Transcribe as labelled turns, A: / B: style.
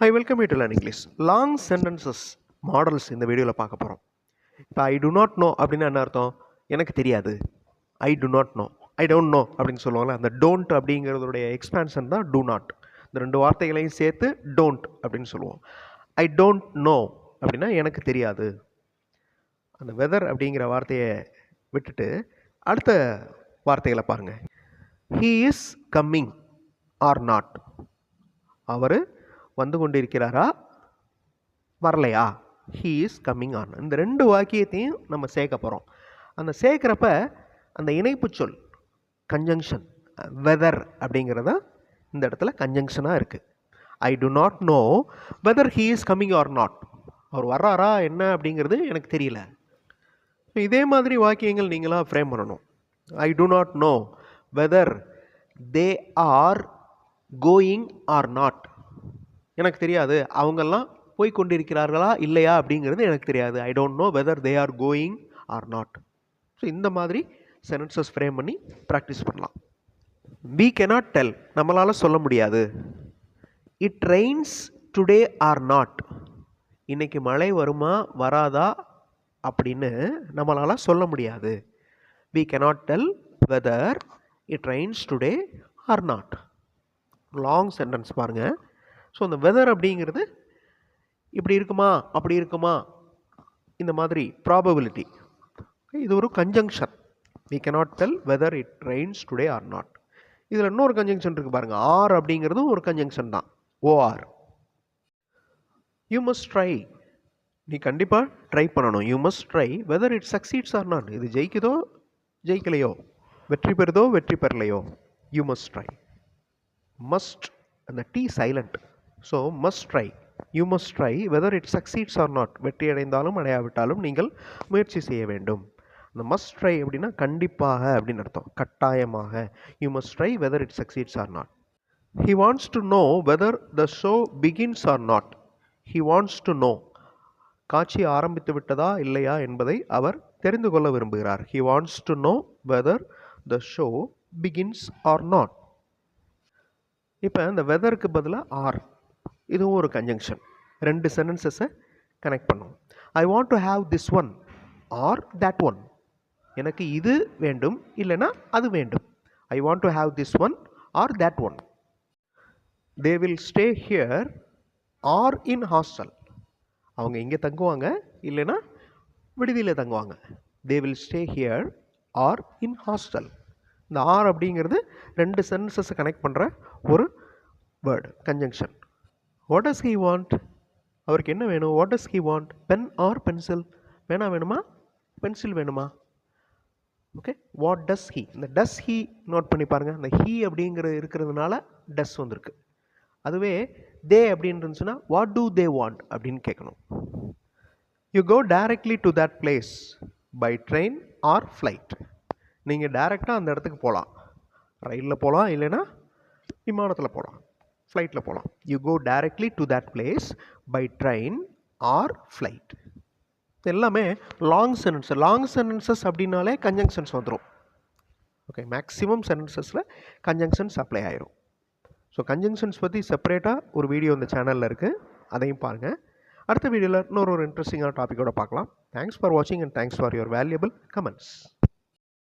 A: I welcome you to Learn English. Long sentences models இந்த வீடியோவில் பார்க்க போகிறோம். இப்போ ஐ டு நாட் நோ அப்படின்னா என்ன அர்த்தம்? எனக்கு தெரியாது. I do not know, I don't know அப்படின்னு சொல்லுவாங்களே, அந்த டோன்ட் அப்படிங்கிறதுடைய எக்ஸ்பான்ஷன் தான் டூ நாட். இந்த ரெண்டு வார்த்தைகளையும் சேர்த்து டோன்ட் அப்படின்னு சொல்லுவோம். ஐ டோன்ட் நோ அப்படின்னா எனக்கு தெரியாது. அந்த வெதர் அப்படிங்கிற வார்த்தையை விட்டுட்டு அடுத்த வார்த்தைகளை பாருங்கள். He is coming or not, அவர் வந்து கொண்டிருக்கிறாரா வரலையா? He is coming on. இந்த ரெண்டு வாக்கியத்தையும் நம்ம சேர்க்க போகிறோம். அந்த சேர்க்குறப்ப அந்த இணைப்பு சொல் கன்ஜங்ஷன் வெதர் அப்படிங்கிறத இந்த இடத்துல கன்ஜங்ஷனாக இருக்குது. I do not know whether he is coming or not. அவர் வர்றாரா என்ன அப்படிங்கிறது எனக்கு தெரியல. இதே மாதிரி வாக்கியங்கள் நீங்களாக ஃப்ரேம் பண்ணணும். I do not know whether they are going or not. எனக்கு தெரியாது அவங்கெல்லாம் போய் கொண்டிருக்கிறார்களா இல்லையா அப்படிங்கிறது எனக்கு தெரியாது. I don't know whether they are going or not. So இந்த மாதிரி சென்டென்சஸ் ஃப்ரேம் பண்ணி ப்ராக்டிஸ் பண்ணலாம். we cannot tell, நம்மளால் சொல்ல முடியாது. It rains today or not, இன்னைக்கு மழை வருமா வராதா அப்படின்னு நம்மளால் சொல்ல முடியாது. we cannot tell whether it rains today or not. Long sentence பாருங்கள். ஸோ அந்த வெதர் அப்படிங்கிறது இப்படி இருக்குமா அப்படி இருக்குமா, இந்த மாதிரி ப்ராபபிலிட்டி, இது ஒரு conjunction. we cannot tell whether it rains today or not. இதில் இன்னொரு கன்ஜங்ஷன் இருக்குது பாருங்கள். ஆர் அப்படிங்கிறதும் ஒரு கன்ஜங்ஷன் தான். ஓஆர். யூ மஸ்ட் ட்ரை, நீ கண்டிப்பாக ட்ரை பண்ணணும். You must try whether it succeeds or not, இது ஜெயிக்குதோ ஜெயிக்கலையோ, வெற்றி பெறுதோ வெற்றி பெறலையோ, யூ மஸ்ட் ட்ரை. மஸ்ட் அந்த T silent. So must try, you must try whether it succeeds or not, வெற்றி அடைந்தாலும் அடையாவிட்டாலும் நீங்கள் முயற்சி செய்ய வேண்டும். அந்த மஸ்ட் ட்ரை அப்படின்னா கண்டிப்பாக அப்படின்னு அர்த்தம், கட்டாயமாக. You must try whether it succeeds or not. He wants to know whether the show begins or not. He wants to know, காட்சி ஆரம்பித்து விட்டதா இல்லையா என்பதை அவர் தெரிந்து கொள்ள விரும்புகிறார். He wants to know whether the show begins or not. இப்போ இந்த வெதருக்கு பதிலாக ஆர், இதுவும் ஒரு கன்ஜங்ஷன். ரெண்டு சென்டென்சஸை கனெக்ட் பண்ணும். I want to have this one or that one, எனக்கு இது வேண்டும் இல்லைன்னா அது வேண்டும். I want to have this one or that one. They will stay here or in hostel, அவங்க இங்கே தங்குவாங்க இல்லைன்னா விடுதியில் தங்குவாங்க. They will stay here or in hostel. இந்த ஆர் அப்படிங்கிறது ரெண்டு சென்டென்சஸை கனெக்ட் பண்ணுற ஒரு word, conjunction. What does he want, அவருக்கு என்ன வேணும்? What does he want, pen R pencil, பேனா வேணுமா பென்சில் வேணுமா? ஓகே, வாட் டஸ் ஹீ, இந்த டஸ் ஹீ நோட் பண்ணி பாருங்கள். இந்த ஹீ அப்படிங்கிறது இருக்கிறதுனால டஸ் வந்திருக்கு. அதுவே தே அப்படின்னு இருந்துச்சுன்னா வாட் டூ தே வாண்ட் அப்படின்னு கேட்கணும். You go directly to that place by train or flight. நீங்கள் டைரெக்டாக அந்த இடத்துக்கு போகலாம், ரயிலில் போகலாம் இல்லைன்னா விமானத்தில் போகலாம், ஃப்ளைட்டில் போகலாம். You go directly to that place by train or flight. எல்லாமே லாங் சென்டென்ஸ். லாங் சென்டென்சஸ் அப்படின்னாலே கன்ஜங்ஷன்ஸ் வந்துடும். ஓகே, மேக்ஸிமம் சென்டென்சஸில் கன்ஜங்ஷன்ஸ் அப்ளை ஆயிரும். ஸோ கன்ஜங்ஷன்ஸ் பற்றி செப்பரேட்டாக ஒரு வீடியோ இந்த சேனலில் இருக்குது, அதையும் பாருங்கள். அடுத்த வீடியோவில் இன்னொரு இன்ட்ரெஸ்டிங்கான டாப்பிக்கோட பார்க்கலாம். தேங்க்ஸ் ஃபார் வாட்சிங் and thanks for your valuable comments.